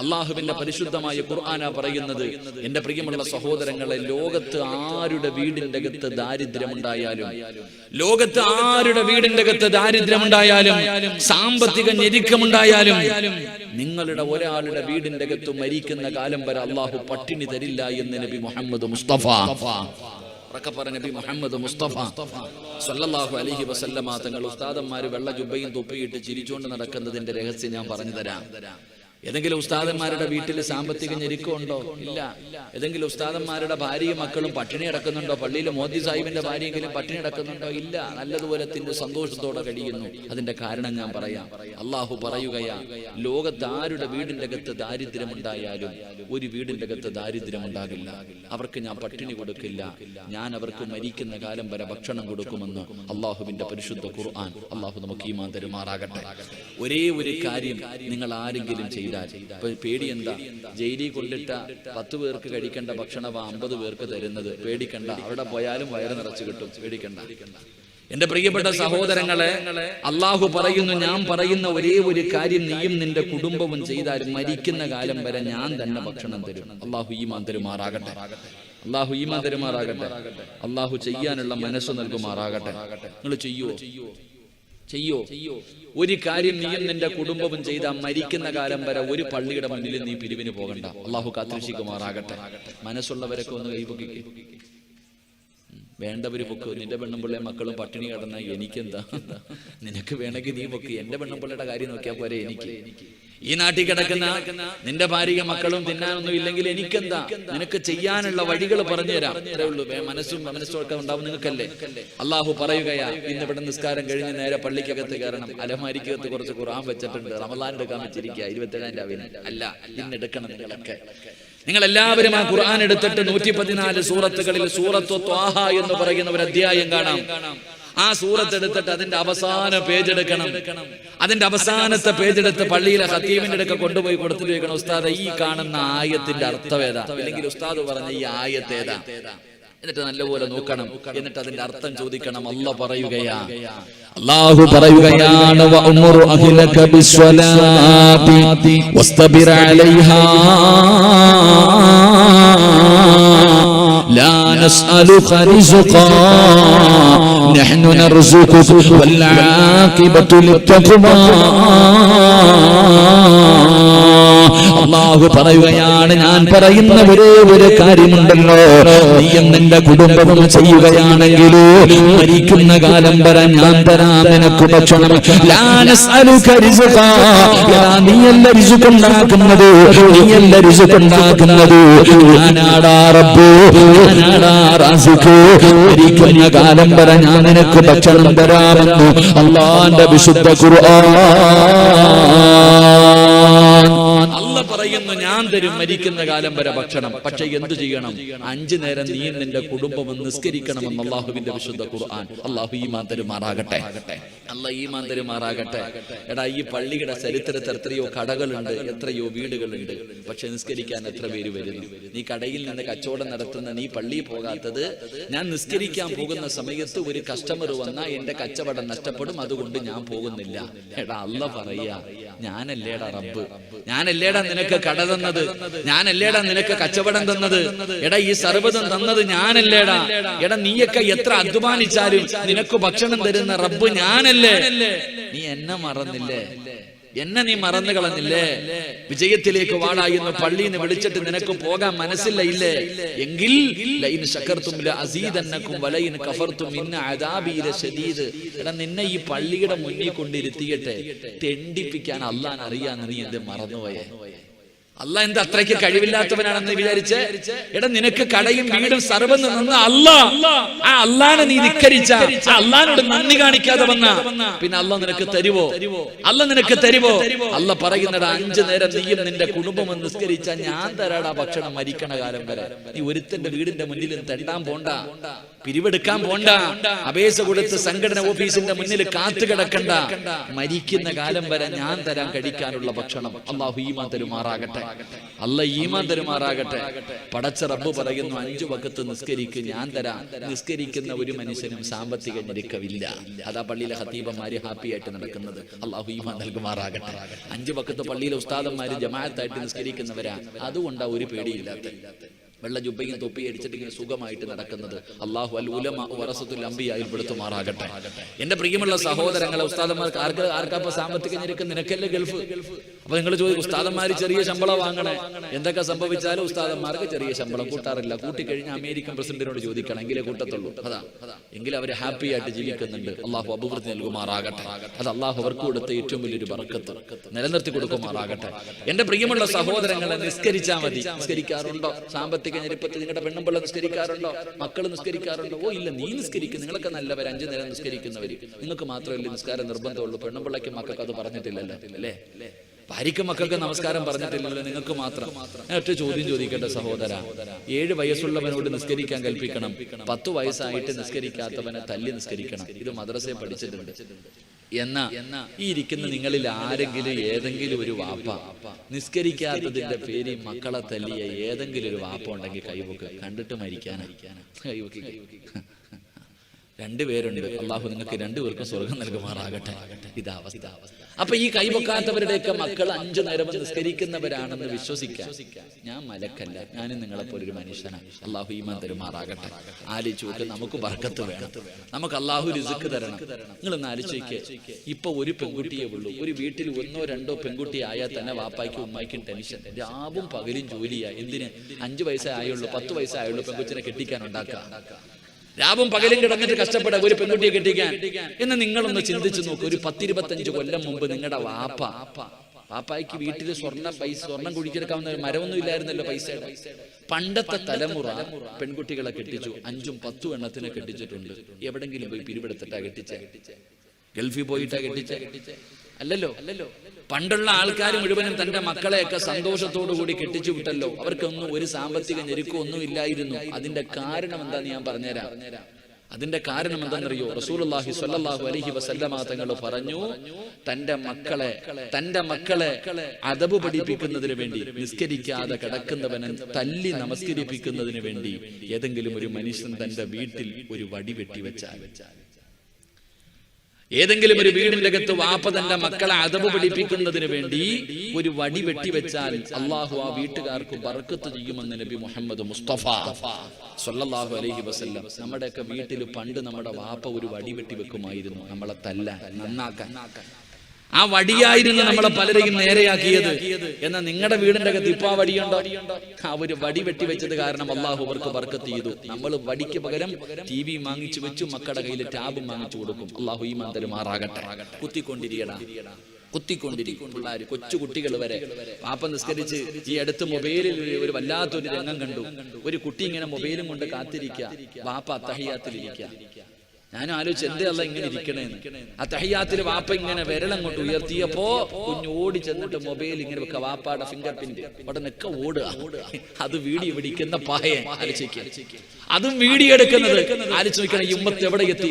അള്ളാഹുവിന്റെ പരിശുദ്ധമായ ഖുർആനാ പറയുന്നത്. എന്റെ പ്രിയമുള്ള സഹോദരങ്ങളെ, ലോകത്ത് ആരുടെ വീടിന്റെ അകത്ത് ദാരിദ്ര്യമുണ്ടായാലും, ലോകത്ത് ആരുടെ വീടിന്റെ അകത്ത് ദാരിദ്ര്യമുണ്ടായാലും, സാമ്പത്തിക ഞെരുക്കമുണ്ടായാലും, നിങ്ങളുടെ ഒരാളുടെ വീടിന്റെ അകത്ത് മരിക്കുന്ന കാലം വരെ അള്ളാഹു പട്ടിണി തരില്ല എന്ന് നബി മുഹമ്മദ് മുസ്തഫ നബി മുഹമ്മദ് മുസ്തഫ സല്ലല്ലാഹു അലൈഹി വസല്ലമ തങ്ങൾ. ഉസ്താദന്മാര് വെള്ള ജുബ്ബയും തൊപ്പിയിട്ട് ചിരിച്ചുകൊണ്ട് നടക്കുന്നതിന്റെ രഹസ്യം ഞാൻ പറഞ്ഞു തരാം. ഏതെങ്കിലും ഉസ്താദന്മാരുടെ വീട്ടിൽ സാമ്പത്തിക ഞെരുക്കമുണ്ടോ? ഇല്ല. ഏതെങ്കിലും ഉസ്താദന്മാരുടെ ഭാര്യയും മക്കളും പട്ടിണി അടക്കുന്നുണ്ടോ? പള്ളിയിലെ മോദി സാഹിബിന്റെ ഭാര്യയെങ്കിലും പട്ടിണി അടക്കുന്നുണ്ടോ? ഇല്ല. നല്ലതുപോലെ സന്തോഷത്തോടെ കഴിയുന്നു. അതിന്റെ കാരണം ഞാൻ പറയാം. അള്ളാഹു പറയുകയാ, ലോകത്ത് ആരുടെ വീടിന്റെ അകത്ത് ദാരിദ്ര്യമുണ്ടായാലും ഒരു വീടിന്റെ അകത്ത് ദാരിദ്ര്യമുണ്ടാകില്ല. അവർക്ക് ഞാൻ പട്ടിണി കൊടുക്കില്ല. ഞാൻ അവർക്ക് മരിക്കുന്ന കാലം വരെ ഭക്ഷണം കൊടുക്കുമെന്ന് അള്ളാഹുവിന്റെ പരിശുദ്ധ ഖുർആൻ. അള്ളാഹു നമുക്ക് ഈമാൻ തരുമാറാകട്ടെ. ഒരേ ഒരു കാര്യം നിങ്ങൾ ആരെങ്കിലും ചെയ്തു പേടി എന്താ? ജയിലിൽ കൊണ്ടിട്ട 10 പേർക്ക് കഴിക്കേണ്ട ഭക്ഷണം 50 പേർക്ക് തരുന്നത്. പേടിക്കണ്ട. അവിടെ പോയാലും വയറ് നിറച്ചു കിട്ടും. പേടിക്കണ്ട. എന്റെ പ്രിയപ്പെട്ട സഹോദരങ്ങളെ, അള്ളാഹു പറയുന്നു, ഞാൻ പറയുന്ന ഒരേ ഒരു കാര്യം നീയും നിന്റെ കുടുംബവും ചെയ്താൽ മരിക്കുന്ന കാലം വരെ ഞാൻ തന്നെ ഭക്ഷണം തരും. അള്ളാഹു ഈമാൻ തരുമാറാകട്ടെ. അള്ളാഹു ഈമാൻ തരുമാറാകട്ടെ. അള്ളാഹു ചെയ്യാനുള്ള മനസ്സ് നൽകുമാറാകട്ടെ. നിങ്ങൾ ചെയ്യോ? ഒരു കാര്യം നീയും നിന്റെ കുടുംബവും ചെയ്താൽ മരിക്കുന്ന കാലം വരെ ഒരു പള്ളിയുടെ മുന്നിൽ നീ പിരിവിന് പോകണ്ട. അള്ളാഹു കാത്തുരക്ഷിക്കുമാറാകട്ടെ. മനസ്സുള്ളവരൊക്കെ ഒന്ന് കൈപൊക്കിക്ക്. വേണ്ടവര് പൊക്ക്. നിന്റെ പെണ്ണുമ്പിള്ളെ മക്കളും പട്ടിണി കിടന്ന എനിക്കെന്താ? നിനക്ക് വേണമെങ്കിൽ നീ പൊക്ക്. എന്റെ പെണ്ണുമ്പിള്ളയുടെ കാര്യം നോക്കിയാൽ പോരെ എനിക്ക്? ഈ നാട്ടിൽ കിടക്കുന്ന നിന്റെ ഭാര്യ മക്കളും തിന്നാനൊന്നും ഇല്ലെങ്കിൽ എനിക്കെന്താ? നിനക്ക് ചെയ്യാനുള്ള വഴികൾ പറഞ്ഞു തരാം. അത്രേ ഉള്ളൂ. മനസ്സൊക്കെ ഉണ്ടാവും നിങ്ങൾക്കല്ലേ. അള്ളാഹു പറയുകയാ, ഇന്ന് ഇവിടെ നിസ്കാരം കഴിഞ്ഞ് നേരെ പള്ളിക്കകത്ത് കയറണം. അലമാരിക്കകത്ത് കുറച്ച് ഖുർആൻ വെച്ചിട്ടുണ്ട്. റമളാൻ എടുക്കാൻ വെച്ചിരിക്കുക 27-ാം രാവിലെ. അല്ല, ഇന്നെടുക്കണം നിങ്ങളൊക്കെ. നിങ്ങൾ എല്ലാവരും ആ ഖുർആൻ എടുത്തിട്ട് 114 സൂറത്തുകളിൽ സൂറത്തു ത്വാഹ എന്ന് പറയുന്ന ഒരു അധ്യായം കാണാം. ആ സൂറത്ത് എടുത്തിട്ട് അതിന്റെ അവസാന പേജ് എടുക്കണം. അതിന്റെ അവസാനത്തെ പേജ് എടുത്ത് പള്ളിയിലെ ഖത്തീബിന്റെ അടുക്ക കൊണ്ടുപോയി കൊടുത്തിട്ട് ചോദിക്കണം, ഉസ്താദ് ഈ കാണുന്ന ആയത്തിന്റെ അർത്ഥം ഏതാ? അല്ലെങ്കിൽ ഉസ്താദ് പറഞ്ഞ ഈ ആയത്ത് ഏതാ? എന്നിട്ട് നല്ലപോലെ നോക്കണം. എന്നിട്ട് അതിന്റെ അർത്ഥം ചോദിക്കണം. അല്ലാഹു പറയുകയാണ്, വഅ്മുർ അഹ്ലക ബിസ്സലാത്തി വസ്തബിർ അലൈഹാ ലാ നസ്അലുക റിസ്ഖാ നഹ്നു നർസുഖുക വൽ ആഖിബതു ലിത്തഖ്വാ. അല്ലാഹു പറയുകയാണ്, ഞാൻ പറയുന്ന ഒരേ ഒരു കാര്യമുണ്ടല്ലോ, നീയും നിന്റെ കുടുംബവും ചെയ്യുകയാണെങ്കിൽ മരിക്കുന്ന കാലം വരെ ഞാൻ തരാം നിനക്ക് ഭക്ഷണം. ലാ നസ്അലുക റിസ്ഖാ, നീയല്ല റിസ്ഖ് ഉണ്ടാക്കുന്നത്, നീയല്ല റിസ്ഖ് ഉണ്ടാക്കുന്നത്, ഞാനാടാ റബ്ബ്, ഞാനാടാ റാസിഖ്. മരിക്കുന്ന കാലം വരെ ഞാൻ നിനക്ക് ഭക്ഷണം തരാമെന്ന് അല്ലാഹുവിന്റെ വിശുദ്ധ ഖുർആൻ. അല്ലാഹു പറയുന്നു ഞാൻ തരും മരിക്കുന്ന കാലം വരെ ഭക്ഷണം. പക്ഷെ എന്തു ചെയ്യണം? 5 നേരം നീ നിന്റെ കുടുംബം നിസ്കരിക്കണമെന്ന് അള്ളാഹുവിന്റെ വിശുദ്ധ ഖുർആൻ. അള്ളാഹു ഈമാൻ തരുമാറാകട്ടെ. അള്ളാഹ് ഈമാൻ തരുമാറാകട്ടെ. എടാ, ഈ പള്ളിയുടെ ചരിത്രത്തിൽ എത്രയോ കടകളുണ്ട്, എത്രയോ വീടുകളുണ്ട്. പക്ഷെ നിസ്കരിക്കാൻ എത്ര പേര് വരുന്നു? നീ കടയിൽ നിന്ന് കച്ചവടം നടത്തുന്ന നീ പള്ളിയിൽ പോകാത്തത്, ഞാൻ നിസ്കരിക്കാൻ പോകുന്ന സമയത്ത് ഒരു കസ്റ്റമർ വന്നാൽ എന്റെ കച്ചവടം നഷ്ടപ്പെടും, അതുകൊണ്ട് ഞാൻ പോകുന്നില്ല. എടാ, അള്ളാഹ് പറയാ, ഞാനല്ലേടാ റബ്ബ്, ഞാനല്ലേടാ നിനക്ക് കട തന്നത്, ഞാനല്ലേടാ നിനക്ക് കച്ചവടം തന്നത്, എടാ ഈ സർവ്വതം തന്നത് ഞാനല്ലേടാ. എടാ, നീയൊക്കെ എത്ര അധ്വാനിച്ചാലും നിനക്ക് ഭക്ഷണം തരുന്ന റബ്ബ് ഞാനല്ലേ. നീ എന്നെ മറന്നില്ലേ? എന്നെ നീ മറന്നു കളഞ്ഞില്ലേ? വിജയത്തിലേക്ക് വാടായിരുന്നു പള്ളിയിൽ നിന്ന് വിളിച്ചിട്ട് നിനക്ക് പോകാൻ മനസ്സില്ല ഇല്ലേ? എങ്കിൽ ലൈൻ ശകർതും ലഅസീദന്നകും വലൈൻ കഫർതും ഇന്ന അദാബി ലശദീദ്. എടാ, നിന്നെ ഈ പള്ളിയുടെ മുന്നിൽ കൊണ്ടിരുത്തിയിട്ട് തെണ്ടിപ്പിക്കാൻ അല്ലാഹ് അറിയാന്ന് നീ എന്ത് മറന്നുപോയേ? അള്ളാഹ് എന്താ അത്രയ്ക്ക് കഴിവില്ലാത്തവനാണെന്ന് വിചാരിച്ച്? എടാ, നിനക്ക് കടയും വീടും സർവ്വം നിന്ന് അള്ളാഹനെ നീ ധിക്കരിച്ച, അള്ളാഹിനോട് നന്ദി കാണിക്കാതെ വന്ന പിന്നെ അള്ളാഹ് നിനക്ക് തരുവോ? അള്ളാഹ് നിനക്ക് തരുവോ? അള്ളാഹ് പറയുന്നടാ, 5 നേരം നീയും നിന്റെ കുടുംബം നിസ്കരിച്ച ഞാൻ തരാടാ ഭക്ഷണം മരിക്കണ കാലം വരെ. നീ ഒരുത്തന്റെ വീടിന്റെ മുന്നിൽ തെണ്ടാൻ പോണ്ട, പിരിവെടുക്കാൻ പോണ്ട, അപേക്ഷ കൊടുത്ത് സംഘടന ഓഫീസിന്റെ മുന്നിൽ കാത്തു കിടക്കണ്ട. മരിക്കുന്ന കാലം വരെ ഞാൻ തരാൻ കഴിക്കാനുള്ള ഭക്ഷണം. അള്ളാഹു ഈമാൻ തരുമാറാകട്ടെ. അള്ളാഹ് ഈമാൻ തരുമാറാകട്ടെ. പടച്ച റബ്ബ് പറയുന്നു, 5 വഖത്ത് നിസ്കരിക്ക്, ഞാൻ തരാം. നിസ്കരിക്കുന്ന ഒരു മനുഷ്യനും സാമ്പത്തിക ഞെരുക്കമില്ല. അതാ പള്ളിയിലെ ഖതീബന്മാര് ഹാപ്പി ആയിട്ട് നടക്കുന്നത്. അള്ളാഹു ഈമാൻ നൽകുമാറാകട്ടെ. 5 വഖത്ത് പള്ളിയിലെ ഉസ്താദന്മാര് ജമാഅത്തായിട്ട് നിസ്കരിക്കുന്നവരാ. അതുകൊണ്ടാ ഒരു പേടിയില്ലാത്ത വെള്ള ജുബ്ബയും തൊപ്പി അടിച്ചിട്ട് ഇങ്ങനെ സുഖമായിട്ട് നടക്കുന്നത്. അല്ലാഹു അൽ ഉലമ വറസത്തുൽ അംബിയായിൽ പെടുത്തുമാറാകട്ടെ. എന്റെ പ്രിയമുള്ള സഹോദരങ്ങളെ, ഉസ്താദന്മാർക്ക് ആർക്കാപ്പ സാമ്പത്തിക ഞെരുക്കം? നിനക്കല്ലേ ഗൾഫ്? അപ്പൊ നിങ്ങൾ ചോദിക്കും, ഉസ്താദന്മാര് ചെറിയ ശമ്പളം വാങ്ങണേ. എന്തൊക്കെ സംഭവിച്ചാലും ഉസ്താദന്മാർക്ക് ചെറിയ ശമ്പളം കൂട്ടാറില്ല. കൂട്ടിക്കഴിഞ്ഞാൽ അമേരിക്കൻ പ്രസിഡന്റിനോട് ചോദിക്കണം, എങ്കിലേ കൂട്ടത്തുള്ളൂ. എങ്കിലും അവർ ഹാപ്പി ആയിട്ട് ജീവിക്കുന്നുണ്ട്. അള്ളാഹു അഭിവൃദ്ധി നൽകുമാറാകട്ടെ. അത് അള്ളാഹു അവർക്ക് കൊടുത്ത ഏറ്റവും വലിയൊരു ബർക്കത്ത് നിലനിർത്തി കൊടുക്കുമാറാകട്ടെ. എന്റെ പ്രിയമുള്ള സഹോദരങ്ങളെ, നിസ്കരിച്ചാൽ മതി. നിസ്കരിക്കാറുണ്ടോ? സാമ്പത്തിക ഞെരുപ്പത്തിൽ നിങ്ങളുടെ പെണ്ണുമ്പിള്ള നിസ്കരിക്കാറുണ്ടോ? മക്കൾ നിസ്കരിക്കാറുണ്ടോ? ഓ ഇല്ല, നീ നിസ്കരിക്കും. നിങ്ങളൊക്കെ നല്ലവർ, 5 നേരം നിസ്കരിക്കുന്നവര്. നിങ്ങൾക്ക് മാത്രമല്ലേ നിസ്കാരം നിർബന്ധമുള്ളൂ? പെണ്ണുമ്പിള്ളയ്ക്ക് മക്കൾക്ക് അത് പറഞ്ഞിട്ടില്ലല്ലോ അല്ലേ? ഭാര്യയ്ക്ക് മക്കൾക്ക് നമസ്കാരം പറഞ്ഞിട്ടില്ലല്ലോ, നിങ്ങൾക്ക് മാത്രം. ഒറ്റ ചോദ്യം ചോദിക്കട്ടെ സഹോദര, 7 വയസ്സുള്ളവനോട് നിസ്കരിക്കാൻ കൽപ്പിക്കണം, 10 വയസ്സായിട്ട് നിസ്കരിക്കാത്തവനെ തല്ലി നിസ്കരിക്കണം. ഇത് മദ്രസയിൽ പഠിച്ചിട്ടുണ്ട്. എന്നാ ഈ ഇരിക്കുന്ന നിങ്ങളിൽ ആരെങ്കിലും ഏതെങ്കിലും ഒരു വാപ്പ നിസ്കരിക്കാത്തതിന്റെ പേരിൽ മക്കളെ തല്ലിയ ഏതെങ്കിലും ഒരു വാപ്പ ഉണ്ടെങ്കിൽ കൈവക്ക്. കണ്ടിട്ട് മരിക്കാനാ കൈവക്കി. 2 പേരുണ്ട്. അള്ളാഹു നിങ്ങൾക്ക് 2 പേർക്കും സ്വർഗം നൽകുമാറാകട്ടെ. ഇതാ അവസ്ഥ. അപ്പൊ ഈ കൈവക്കാത്തവരുടെയൊക്കെ മക്കൾ 5 നേരം നിസ്കരിക്കുന്നവരാണെന്ന് വിശ്വസിക്കാൻ ഞാൻ മലക്കല്ല, ഞാനും നിങ്ങളെപ്പോലെ ഒരു മനുഷ്യനാണ്. അള്ളാഹു ഈമാൻ തരുമാറാകട്ടെ. ആലോചിച്ച് നമുക്ക് ബർക്കത്ത് വേണം, നമുക്ക് അള്ളാഹു റിസ്ക് തരണം. നിങ്ങളൊന്ന് ആലോചിക്ക്, ഇപ്പൊ ഒരു പെൺകുട്ടിയേ ഉള്ളൂ. ഒരു വീട്ടിൽ 1 or 2 പെൺകുട്ടി ആയാൽ തന്നെ വാപ്പായ്ക്കും ഉമ്മായ്ക്കും ടെൻഷൻ. രാവും പകലും ജോലിയാ. എന്തിന്? 5 വയസ്സേ ആയുള്ളൂ, 10 വയസ്സേ ആയുള്ളൂ പെൺകുച്ചിനെ കെട്ടിക്കാൻ ഉണ്ടാക്കാം. രാവും പകലും കിടന്നിട്ട് കഷ്ടപ്പെടാ ഒരു പെൺകുട്ടിയെ കെട്ടിക്കാൻ. എന്ന് നിങ്ങളൊന്ന് ചിന്തിച്ചു നോക്കൂ. ഒരു 10-25 കൊല്ലം മുമ്പ് നിങ്ങളുടെ വാപ്പായ്ക്ക് വീട്ടിൽ സ്വർണം കുഴിച്ചെടുക്കാവുന്ന മരമൊന്നും ഇല്ലായിരുന്നല്ലോ പൈസയുടെ. പണ്ടത്തെ തലമുറ പെൺകുട്ടികളെ കെട്ടിച്ചു. 5ഉം 10ഉം എണ്ണത്തിനെ കെട്ടിച്ചിട്ടുണ്ട്. എവിടെങ്കിലും പോയി പിരിവെടുത്തിട്ടാ കെട്ടിച്ചേ? ഗൾഫിൽ പോയിട്ടാ കെട്ടിച്ചേ? അല്ലല്ലോ. പണ്ടുള്ള ആൾക്കാർ മുഴുവനും തന്റെ മക്കളെയൊക്കെ സന്തോഷത്തോടു കൂടി കെട്ടിച്ചു വിട്ടല്ലോ. അവർക്കൊന്നും ഒരു സാമ്പത്തിക ഞെരുക്കം ഒന്നും ഇല്ലായിരുന്നു. അതിന്റെ കാരണം എന്താന്ന് ഞാൻ പറഞ്ഞുതരാം. അതിന്റെ കാരണം എന്താണെന്നറിയോ? റസൂലുള്ളാഹി സ്വല്ലല്ലാഹു അലൈഹി വസല്ലമ തങ്ങൾ പറഞ്ഞു, തന്റെ മക്കളെ അദബ് പഠിപ്പിക്കുന്നതിന് വേണ്ടി, നിസ്കരിക്കാതെ കിടക്കുന്നവനെ തല്ലി നമസ്കരിപ്പിക്കുന്നതിന് വേണ്ടി ഏതെങ്കിലും ഒരു മനുഷ്യൻ തന്റെ വീട്ടിൽ ഒരു വടി വെട്ടിവെച്ചാൽ, ഏതെങ്കിലും ഒരു വീടിന്റെ അകത്ത് വാപ്പ തന്റെ മക്കളെ അദബ് പഠിപ്പിക്കുന്നതിന് വേണ്ടി ഒരു വടി വെട്ടിവെച്ചാൽ അള്ളാഹു ആ വീട്ടുകാർക്ക് ബർക്കത്ത് ചെയ്യുമെന്ന് നബി മുഹമ്മദ് മുസ്തഫ സ്വല്ലല്ലാഹു അലൈഹി വസല്ലം. നമ്മുടെയൊക്കെ വീട്ടിൽ പണ്ട് നമ്മുടെ വാപ്പ ഒരു വടി വെട്ടിവെക്കുമായിരുന്നു, നമ്മളെ തല്ലാൻ, നന്നാക്കാൻ. ആ വടിയായിരുന്നു നമ്മളെ പലരെയും നേരെയാക്കിയത്. എന്നാൽ നിങ്ങളുടെ വീടിന്റെ അകത്ത് ഇപ്പൊ ആ വടിയുണ്ടോ? ആ ഒരു വടി വെട്ടിവെച്ചത് കാരണം അള്ളാഹു അവർക്ക് ബർക്കത്ത് ചെയ്തു. നമ്മൾ വടിക്ക് പകരം TV വാങ്ങിച്ചു വെച്ചു, മക്കളുടെ കയ്യിൽ ടാബും വാങ്ങിച്ചു കൊടുക്കും. അള്ളാഹു ഈമാൻ തരുമാറാകട്ടെ. കുത്തിക്കൊണ്ടിരിക്കും പിള്ളേര്, കൊച്ചു കുട്ടികൾ വരെ. പാപ്പ നിസ്കരിച്ച് ഈ അടുത്ത് മൊബൈലിൽ ഒരു വല്ലാത്തൊരു രംഗം കണ്ടു. ഒരു കുട്ടി ഇങ്ങനെ മൊബൈലും കൊണ്ട് കാത്തിരിക്കുക, പാപ്പ അത്തഹിയ്യാത്തിലിരിക്കുക. ഞാനും ആലോചിച്ച് എന്തേ അല്ല ഇങ്ങനെ ഇരിക്കണേന്ന്. ആ തഹിയ്യാത്തിൽ വാപ്പ ഇങ്ങനെ വിരലങ്ങോട്ട് ഉയർത്തിയപ്പോ കുഞ്ഞ് ഓടി ചെന്നിട്ട് മൊബൈൽ ഇങ്ങനെ വെക്ക, വാപ്പാടെ ഫിംഗർ പ്രിന്റ് ഉടനൊക്കെ ഓടുക. അത് വീഡിയോ പിടിക്കുന്ന പായ ആലോചിക്കുക, അതും വീഡിയോ എടുക്കുന്നത് ആലോചിക്കണം. ഈ ഉമ്മത്ത് എവിടെ എത്തി?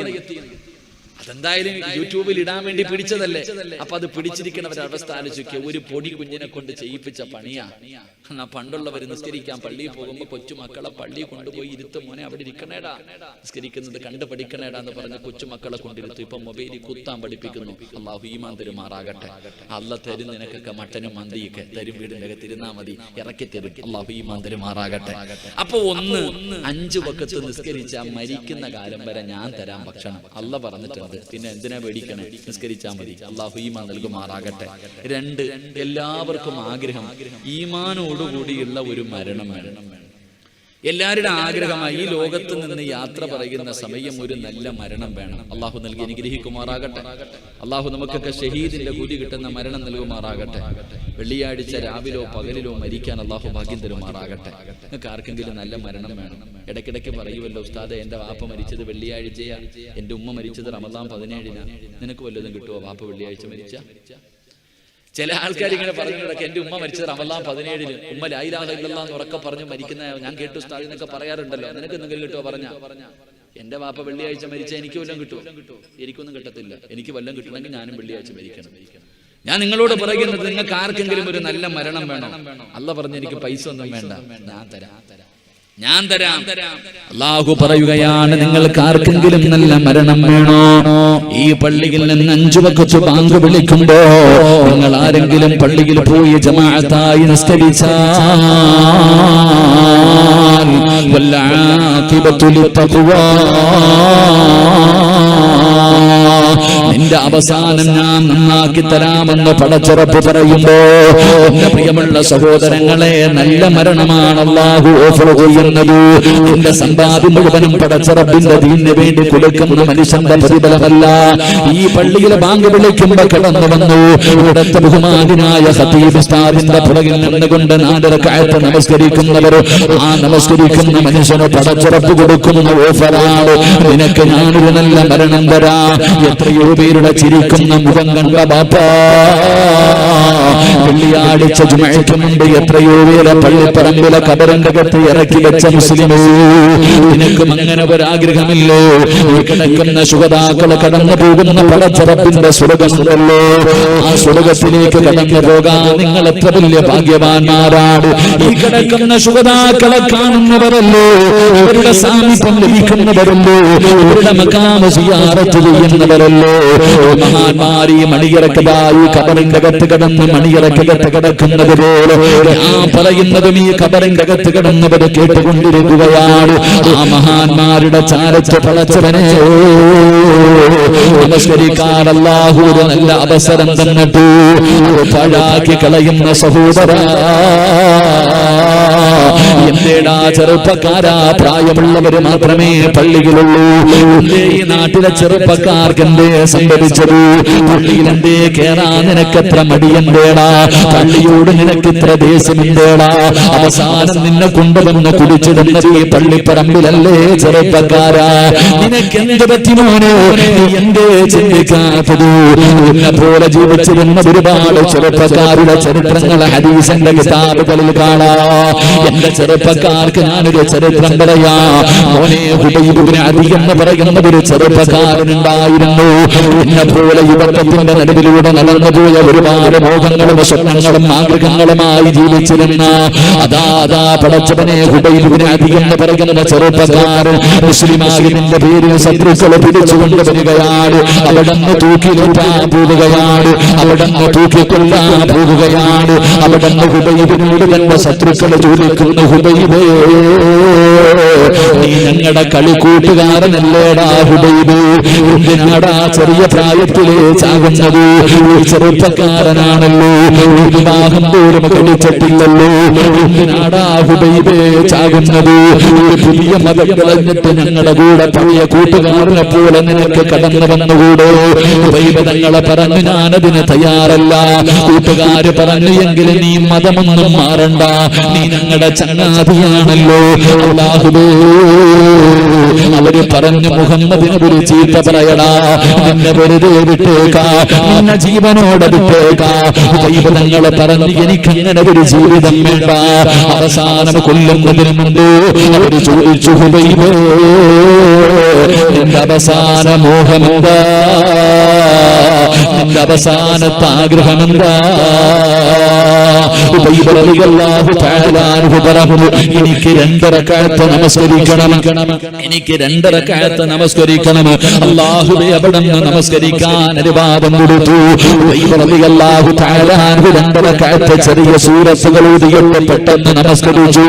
അതെന്തായാലും യൂട്യൂബിൽ ഇടാൻ വേണ്ടി പിടിച്ചതല്ലേ. അപ്പൊ അത് പിടിച്ചിരിക്കണവരുടെ അവസ്ഥ ആലോചിക്കുക. ഒരു പൊടി കുഞ്ഞിനെ കൊണ്ട് ചെയ്യിപ്പിച്ച പണിയാ. പണ്ടുള്ളവർ നിസ്കരിക്കാൻ പള്ളിയിൽ പോകുമ്പോ കൊച്ചുമക്കളെ പള്ളിയിൽ കൊണ്ടുപോയി ഇരുത്തും, മോനെ അവിടെ ഇരിക്കണേടാ, നിസ്കരിക്കുന്നത് കണ്ടു പഠിക്കണേടാ എന്ന് പറഞ്ഞ് കൊച്ചുമക്കളെ കൊണ്ടിരുത്തും. ഇപ്പൊ മൊബൈലിൽ കുത്താൻ പഠിപ്പിക്കുന്നു. അള്ളാഹു ഈമാൻ തരുമാറാകട്ടെ. അല്ല തരും നിനക്കൊക്കെ മട്ടനും മന്തിയൊക്കെ തരും, വീടിന്റെ അകത്ത് ഇരുന്നാ മതി, ഇറക്കി തരും. അള്ളാഹു ഈമാൻ തരുമാറാകട്ടെ. അപ്പൊ 5 വഖത്ത് നിസ്കരിച്ച മരിക്കുന്ന കാലം വരെ ഞാൻ തരാം ഭക്ഷണം അല്ല പറഞ്ഞിട്ടുണ്ട്. പിന്നെ എന്തിനാ പേടിക്കണേ? നിസ്കരിച്ചാൽ മതി. അള്ളാഹു ഈമാൻ നൽകുമാറാകട്ടെ. 2, എല്ലാവർക്കും ആഗ്രഹം ഈമാനോടുകൂടിയുള്ള ഒരു മരണം വേണം. എല്ലാവരുടെ ആഗ്രഹമായി ഈ ലോകത്ത് നിന്ന് യാത്ര പറയുന്ന സമയം ഒരു നല്ല മരണം വേണം. അള്ളാഹു നൽകി അനുഗ്രഹിക്കുമാറാകട്ടെ. അള്ളാഹു നമുക്കൊക്കെ ഷഹീദിന്റെ കൂലി കിട്ടുന്ന മരണം നൽകുമാറാകട്ടെ. വെള്ളിയാഴ്ച രാവിലോ പകലിലോ മരിക്കാൻ അള്ളാഹു ഭാഗ്യം തരുമാറാകട്ടെ. നിങ്ങൾക്ക് ആർക്കെങ്കിലും നല്ല മരണം വേണം? ഇടയ്ക്കിടയ്ക്ക് പറയുമല്ലോ, ഉസ്താദ് എന്റെ വാപ്പ മരിച്ചത് വെള്ളിയാഴ്ചയാ, എന്റെ ഉമ്മ മരിച്ചത് റമദാൻ 17-നാ. നിനക്ക് വല്ലതും കിട്ടുമോ വാപ്പ വെള്ളിയാഴ്ച മരിച്ച? ചില ആൾക്കാർ ഇങ്ങനെ പറഞ്ഞിടക്ക് എന്റെ ഉമ്മ മരിച്ചത് റമദാൻ 17-ന്, ഉമ്മ ലാ ഇലാഹ ഇല്ലല്ലാഹ് എന്ന് ഉറക്കെ പറഞ്ഞു മരിക്കുന്ന ഞാൻ കേട്ടു ഉസ്താദ് എന്നൊക്കെ പറയാറുണ്ടല്ലോ. നിനക്ക് എന്തെങ്കിലും കിട്ടുമോ? പറഞ്ഞ എന്റെ വാപ്പ വെള്ളിയാഴ്ച മരിച്ചാൽ എനിക്ക് വല്ലതും കിട്ടുമോ? എനിക്കൊന്നും കിട്ടത്തില്ല. എനിക്ക് വല്ലതും കിട്ടണമെങ്കിൽ ഞാനും വെള്ളിയാഴ്ച മരിക്കണം. ഞാൻ നിങ്ങളോട് പറയുന്നത്, നിങ്ങൾക്ക് ആർക്കെങ്കിലും ഒരു നല്ല മരണം വേണോ? അല്ല പറഞ്ഞു എനിക്ക് പൈസ ഒന്നും വേണ്ട, ഞാൻ തരാം. അല്ലാഹു പറയുകയാണ്, നിങ്ങൾക്ക് ആർക്കെങ്കിലും നല്ല മരണം വേണോ? ഈ പള്ളിയിൽ നിന്ന് 5 വഖത്ത് ബാങ്ക് വിളിക്കുമ്പോ നിങ്ങൾ ആരെങ്കിലും പള്ളിയിൽ പോയി ജമാഅത്തായി നിസ്കരിച്ചാൽ വൽആഖിബത്തു ലിത്തഖ്വാ, നിന്റെ അവസാനം ഞാൻ നന്നാക്കി തരാമെന്ന് പടച്ചുറപ്പ് പറയുമ്പോ എന്റെ പ്രിയമുള്ള സഹോദരങ്ങളെ, നല്ല മരണമാണ് അല്ലാഹു ഓഫർ ചെയ്യുന്നത്. എന്റെ സമ്പാദ്യം മുഴുവനും പടച്ചുറപ്പിന്റെ ദീനിന് വേണ്ടി കൊടുക്കുന്ന മനുഷ്യന്റെ പ്രതിഫലമല്ല. ഈ പള്ളിയിലെ ബാങ്ക് വിളിക്കുമ്പോ കടന്നു വന്നു ഇവിടുത്തെ ബഹുമാനായ ഖതീബ് ഉസ്താദിന്റെ പുറകിൽ നിന്നുകൊണ്ട് 4 റക്അത്ത് നമസ്കരിക്കുന്നവർ, ആ നമസ്കരിക്കുന്ന മനുഷ്യന് പടച്ചുറപ്പ് കൊടുക്കുന്ന ഓഫറാണ്, നിനക്ക് ഞാനൊരു നല്ല മരണം തരാം. എത്രയോ പേരുടെ ചിരിക്കുന്ന മുഖം കണ്ട ബാപ്പാ, വെള്ളിയാഴ്ച ജുമഅയ്ക്ക് മുമ്പ് എത്രയോ പേരെ പള്ളിപ്പറമ്പിലെ ഖബറിന്റെ അകത്ത് ഇറക്കി വെച്ച മുസ്ലിമേ, നിനക്കും അങ്ങനെ ഒരാഗ്രഹമില്ലോ? ഈ കിടക്കുന്ന ശുഹദാക്കളെ കടന്നു പോകുന്ന പടച്ചറപ്പിന്റെ സ്വർഗ്ഗമുണ്ടല്ലോ, ആ സ്വർഗ്ഗത്തിലേക്ക് കടന്നു പോകാൻ നിങ്ങൾ എത്ര വലിയ ഭാഗ്യവാന്മാരാണ്. ഈ കിടക്കുന്ന ശുഹദാക്കളെ കാണുന്നവരല്ലോ, അവരുടെ സാമീപ്യം ലഭിക്കുന്നവരല്ലോ, അവരുടെ മഖാമ സിയാറത്ത് ചെയ്യുന്നവരല്ലോ. മഹാന്മാരി മണിയറക്കതായി ഖബറിന്റെ അകത്ത് കിടന്ന് മണിയറക്കകത്ത് കിടക്കുന്നത് പോലെ ഞാൻ പറയുന്നതും ഈ ഖബറിന്റെ അകത്ത് കിടന്നവർ കേട്ടുകൊണ്ടിരിക്കുകയാണ്. ആ മഹാന്മാരുടെ ചാരത്ത് പടച്ചവനെ നമസ്കരിക്കാൻ അല്ലാഹു ഒരു നല്ല അവസരം തന്നിട്ടു പാഴാക്കി കളയുന്ന സഹോദരാ, എന്തേടാ ചെറുപ്പക്കാരാ, പ്രായമുള്ളവര് മാത്രമേ പള്ളിയിലുള്ളൂ? ഈ നാട്ടിലെ ചെറുപ്പക്കാർക്ക് എന്തേ സംഭവിച്ചത്? പള്ളിയിൽ എന്തേ കേറാൻ നിനക്കെത്ര മടിയെന്തേടാ? പള്ളിയോട് നിനക്കിത്ര ദേഷ്യമെന്തേടാ? അവസാനം നിന്നെ കൊണ്ടുവന്ന് കുടിച്ചിടുന്നത് ഈ പള്ളിപ്പറമ്പിലല്ലേ ചെറുപ്പക്കാരാ? നിനക്കെന്ത് പറ്റി മോനെ? നീ എന്തേ ചിന്തിക്കാത്തത്? എന്നെ പോലെ ജീവിച്ചിരുന്ന ഒരുപാട് ചെറുപ്പക്കാരുടെ ചരിത്രങ്ങൾ ഹദീസിന്റെ കിതാബുകളിൽ കാണാം. എന്റെ ചെറുപ്പക്കാർക്ക് ഞാനൊരു ചരിത്രം പറയാ. മോനെ ഹുബൈബ് ഇബ്നു അദി എന്ന് പറയുന്ന ഒരു ചെറുപ്പക്കാരനുണ്ടായിരുന്നു. എന്നെ പോലെ യുവത്വത്തിന്റെ നടുവിലൂടെ നടന്നുപോയ ഒരുപാട് മോഹങ്ങളും സ്വപ്നങ്ങളും ആഗ്രഹങ്ങളുമായി ജീവിച്ചിരുന്ന അതാ പടച്ചവനെ ഹുബൈബ് ഇബ്നു അദി എന്ന് പറയുന്ന ചെറുപ്പക്കാരൻ മുസ്ലിമായതിന്റെ പേരിൽ ശത്രുക്കളെ പിടിച്ചുകൊണ്ട് വരികയാണ്. അവിടുന്ന് തൂക്കിലേറ്റാൻ പോവുകയാണ്, അവിടുന്ന് തൂക്കിക്കൊല്ലാൻ പോവുകയാണ്. അവിടുന്ന് ഹുബൈബിനോട് തന്റെ ശത്രുക്കളെ ചോദിക്കുന്നു, ഹുബൈബേ നീ ഞങ്ങളുടെ കളിക്കൂട്ടുകാരനല്ലേടാ ഹുബൈബ്, എന്തിനാടാ ചെറിയ പ്രായത്തിലേ ചാകുന്നത്? ചെറുപ്പക്കാരനാണല്ലോ, വിവാഹം പോലും കഴിച്ചിട്ടില്ലല്ലോ, എന്തിനാടാ ഹുബൈബേ ചാകുന്നത്? പുതിയ മതം കളഞ്ഞിട്ട് ഞങ്ങളുടെ കൂടെ പഴയ കൂട്ടുകാരനെ പോലെ നിനക്ക് കടന്നു വന്നുകൂടെ? ഹുബൈബ് തങ്ങളെ പറഞ്ഞു, ഞാനതിന് തയ്യാറല്ല. കൂട്ടുകാര് പറഞ്ഞു, എങ്കിലും നീ മതമൊന്നും മാറണ്ട, നീ ഞങ്ങളുടെ ചങ്ങാതിയാണല്ലോ. അല്ലാഹുവേ അവര് പറഞ്ഞു മുഹമ്മദിനെ ഒരു ചീത്ത പറയടാ, നിന്നെ വെറുതെ വിട്ടേക്കാ, നിന്നെ ജീവനോടെ വിട്ടേക്കാ. ദൈവതങ്ങളെ പറഞ്ഞു എനിക്കങ്ങനെ ഒരു ജീവിതം വേണ്ട. അവസാനം കൊല്ലുന്നതിന് മുമ്പ് അവർ ചോദിച്ചു, ഹുബൈബേ നിന്റെ അവസാന മോഹമെന്താ, നിന്റെ അവസാനത്തെ ആഗ്രഹമെന്താ? എനിക്ക് 2 റക്അത്ത് നമസ്കരിക്കണം, എനിക്ക് 2 റക്അത്ത് നമസ്കരിക്കണം. അല്ലാഹുവേ അവിടുന്ന് നമസ്കരിക്കാൻ അനുവാദം കൊടുത്തു. റളിയല്ലാഹു തആല 2 റക്അത്ത് ചെറിയ സൂറത്തുകൾ ഓതിയിട്ട് പെട്ടെന്ന് നമസ്കരിച്ചു.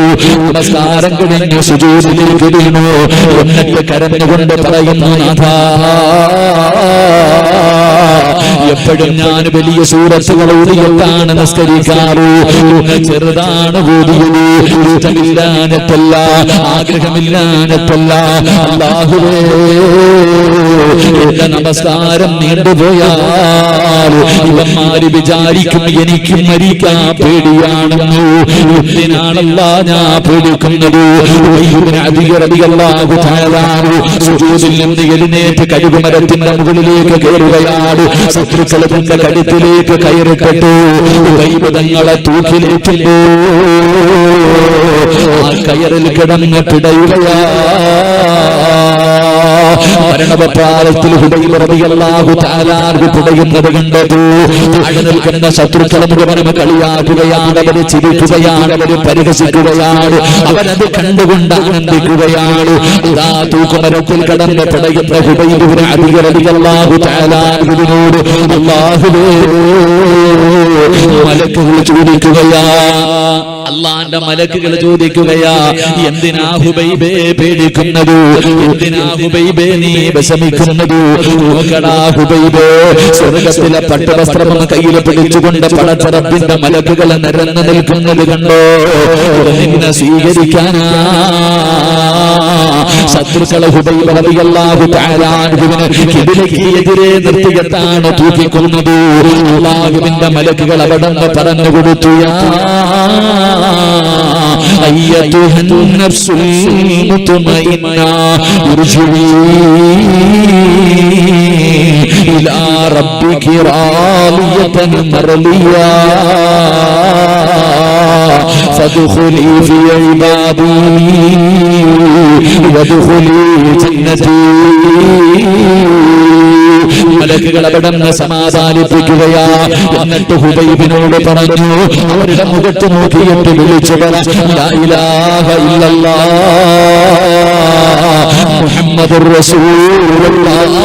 നമസ്കാരം കഴിഞ്ഞ് സുജൂദിലേക്ക് വീണു. എന്നിട്ട് കരഞ്ഞുകൊണ്ട് പറയുന്നു, നാഥാ എപ്പോഴും ഞാൻ വലിയ സൂറത്തുകൾ ഓതിയിട്ടാണ് നമസ്കരിക്കാറ്, ചെറുതാണ് ഓതിയത്. ഇഷ്ടമില്ലാഞ്ഞിട്ടല്ല, ആഗ്രഹമില്ലാഞ്ഞിട്ടല്ല. അല്ലാഹുവേ എന്റെ നമസ്കാരം നീണ്ടുപോയാൽ ഇവന്മാര് വിചാരിക്കും എനിക്ക് മരിക്കാൻ പേടിയാണെന്ന്. എന്തിനാണല്ല ഞാൻ പേടിക്കുന്നത്? സുജൂദിൽ നിന്ന് എഴുന്നേറ്റ് കഴുകുമരത്തിന്റെ മുകളിലേക്ക് കയറുകയാണ്. ശത്രുക്കളെ തന്റെ കഴുത്തിലേക്ക് കയറിപ്പെട്ടു. ദൈവതങ്ങളെ തൂക്കിലേറ്റുമ്പോ ആ കയറിൽ കിടന്ന് പിടയുകയാ. മരണപ്രായത്തിൽ ഹുബൈബ് റളിയല്ലാഹു തആല പിടയുന്നത് കണ്ടു. താഴെ നിൽക്കുന്ന ശത്രുക്കളെ മുഴുവനും കളിയാക്കുകയാണ്, അവര് ചിരിക്കുകയാണ്, അവര് പരിഹസിക്കുകയാണ്, അവരത് കണ്ടുകൊണ്ട് ആനന്ദിക്കുകയാണ്. ഇതാ തൂക്കുമരത്തിൽ കടന്ന് പിടയുന്ന ഹുബൈബ് റളിയല്ലാഹു തആല ഇതിനോട് അല്ലാഹുവേ മലക്കുകൾ ചോദിക്കുകയാ, അള്ളാന്റെ മലക്കുകൾ ചോദിക്കുകയാ, എന്തിനാ ഹുബൈബേ പേടിക്കുന്നത്? എന്തിനാ ഹുബൈബേ നീ വിഷമിക്കുന്നത്? നോക്കടാ ഹുബൈബേ, സ്വർഗത്തിലെ പട്ടുവസ്ത്രം കയ്യിൽ പിടിച്ചുകൊണ്ട് പടച്ചറപ്പിന്റെ മലക്കുകൾ നിരന്നു നിൽക്കുന്നത് കണ്ടോ? നിന്നെ സ്വീകരിക്കാനാ ശത്രുക്കളെ ഹുബൈബ് റളിയല്ലാഹു തആല എതിരെ നിർത്തിയെത്താണ് തൂക്കിക്കൊന്നത്. അല്ലാഹുവിന്റെ മലക്കുകൾ അവിടുന്ന് പറഞ്ഞു കൊടുത്തു, أيتها النفس المطمئنة ارجعي إلى ربك راضية مرضية فادخلي في عبادي وادخلي جنتي. മലക്കുകൾ അവിടുന്ന് സമാധാനിപ്പിക്കുകയാ. എന്നിട്ട് ഹുബൈബിനോട് പറഞ്ഞു, അവരുടെ മുഖത്ത് നോക്കിയിട്ട് വിളിച്ചു പറ, ലാ ഇലാഹ ഇല്ലല്ലാഹ് മുഹമ്മദുർ റസൂലുള്ളാഹ്.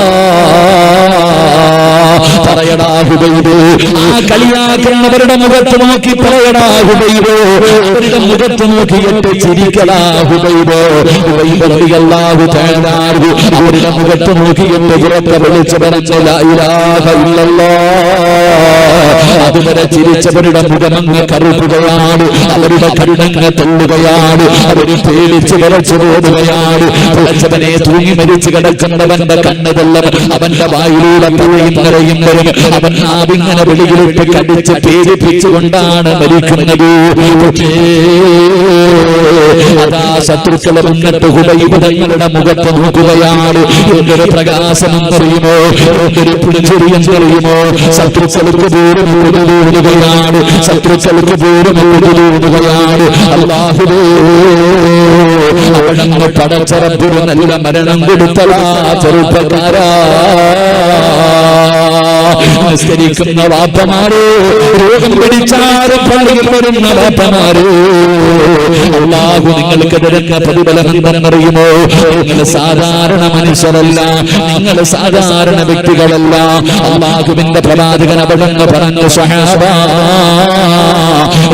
പറയടാ ഹുബൈബ്, ആ കളിയാക്കുന്നവരുടെ മുഖത്ത് നോക്കി പറയടാ ഹുബൈബ്, അവരുടെ മുഖത്ത് നോക്കിയിട്ട് ചിരിക്കടാ ഹുബൈബ്. ഹുബൈബ് റളിയല്ലാഹു തആല അവരുടെ മുഖത്ത് നോക്കിയിട്ട് ഉറക്കെ വിളിച്ചു പറഞ്ഞു, ലാ ഇലാഹ ഇല്ലല്ലാഹ്. അതുവരെ ചിരിച്ചവരുടെ മുഖമങ്ങ് കറുക്കുകയാണ്, അവരുടെ കരുണങ്ങ് തള്ളുകയാണ്, അവര് പേടിച്ച് വിറച്ചു പോവുകയാണ്. വിളച്ചവനെ തൂങ്ങി മരിച്ചു കിടക്കുന്നവന്റെ കണ്ണുതള്ളം അവന്റെ വായിലൂടെ പറയുന്നവരെയും വരും. അവൻ നാവിങ്ങനെ വെളിയിലിട്ട് കടിച്ച് പേടിപ്പിച്ചുകൊണ്ടാണ് മരിക്കുന്നത്. അതാ ശത്രുക്കളെ മുന്നിട്ട് ഹുബൈബ് തങ്ങളുടെ മുഖത്ത് നോക്കുകയാണ്. എന്തൊരു പ്രകാശമെന്നറിയുമോ, എന്തൊരു പിടിച്ചെറിയെന്നറിയുമോ? ശത്രുക്കൾക്ക് ദൂരം ഓടുകയാണ്, ശത്രുക്കൾക്ക് ദൂരം ഓടുകയാണ്. അല്ലാഹുവേ അവിടുന്ന് പടച്ചറപ്പിന് നല്ല മരണം കൊടുത്തതാ ചെറുപ്പക്കാരാ. നിസ്കരിക്കുന്ന വാപ്പമാരോ, രോഗം പിടിച്ചാലും പള്ളിയിൽ വരുന്ന വാപ്പമാരോ, അല്ലാഹു നിങ്ങൾക്ക് തരുന്ന പ്രതിഫലം എന്തെന്നറിയുമോ? നിങ്ങൾ സാധാരണ മനുഷ്യരല്ല, നിങ്ങൾ സാധാരണ വ്യക്തികളല്ല. അല്ലാഹുവിന്റെ പ്രവാചകൻ അവിടുന്ന് പറഞ്ഞു, സ്വഹാബാ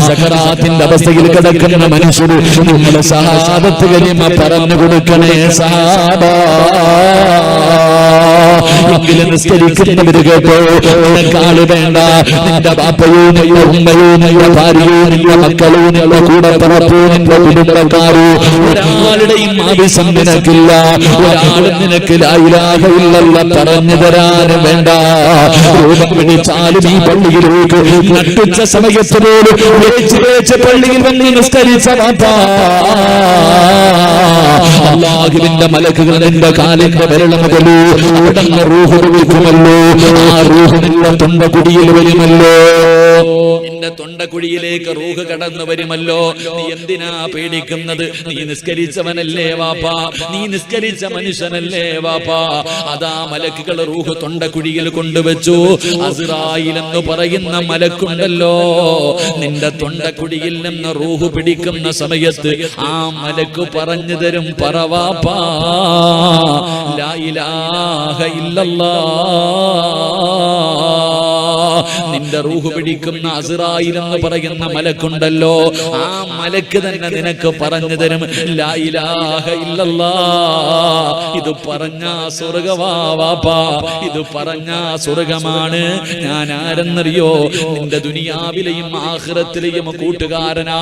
സക്കറാത്തിന്റെ അവസ്ഥയിൽ കിടക്കുന്ന മനുഷ്യർ നിങ്ങൾ സഹാബത്ത് കലിമ പറഞ്ഞു കൊടുക്കണേ സഹാബാ. എങ്കിലും നിസ്കരിക്കുന്നവര് കേട്ടോ, നിനക്കാള് വേണ്ട, നിന്റെ ബാപ്പയോ നിന്റെ ഉമ്മയോ നിന്റെ ഭാര്യയോ നിന്റെ മക്കളോ നിന്റെ കൂടെ പറപ്പോ നിന്റെ കുടുംബക്കാരോ ഒരാളുടെയും ആവശ്യം നിനക്കില്ല. ഒരാളും നിനക്ക് ലാ ഇലാഹ ഇല്ലല്ലാഹ് പറഞ്ഞു തരാനും വേണ്ട. രൂപം പിടിച്ചാലും ഈ പള്ളിയിലേക്ക് നട്ടുച്ച സമയത്ത് പോലും വേച്ച് പള്ളിയിൽ വന്ന് നിസ്കരിച്ച ബാപ്പാ, അല്ലാഹുവിന്റെ മലക്കുകൾ നിന്റെ കാലിന്റെ വിരൽ മുതൽ അവിടുന്ന് റൂഹ് വിളിക്കുമല്ലോ. ആ റൂഹ് നിന്റെ തൊണ്ടകുടിയിൽ വരുമല്ലോ, നിന്റെ തൊണ്ടക്കുഴിയിലേക്ക് റൂഹ് കടന്നു വരുമല്ലോ. നീ എന്തിനാ പേടിക്കുന്നത്? നീ നിസ്കരിച്ചവനല്ലേ വാപ്പാ, നീ നിസ്കരിച്ച മനുഷ്യനല്ലേ വാപ്പാ. അതാ മലക്കുകൾ റൂഹ് തൊണ്ടക്കുഴിയിൽ കൊണ്ടുവച്ചു. അസ്റായിൽ എന്ന് പറയുന്ന മലക്കുണ്ടല്ലോ, നിന്റെ തൊണ്ടക്കുഴിയിൽ നിന്ന് റൂഹ് പിടിക്കുന്ന സമയത്ത് ആ മലക്ക് പറഞ്ഞു തരും, പറവാപ്പാ ലാ ഇലാഹ ഇല്ലല്ലാഹ്. നിന്റെ റൂഹ് പിടിക്കുന്ന അസ്റായിൽ എന്ന് പറയുന്ന മലക്കുണ്ടല്ലോ, ആ മലക്ക് തന്നെ നിനക്ക് പറഞ്ഞു തരും ലാ ഇലാഹ ഇല്ലല്ലാഹ്. ഇത് പറഞ്ഞ സ്വർഗവാപ്പാ, ഇത് പറഞ്ഞ സ്വർഗമാണ്. ഞാൻ ആരെന്നറിയോ? നിന്റെ ദുനിയാവിലെയും ആഖിറത്തിലെയും കൂട്ടുകാരനാ.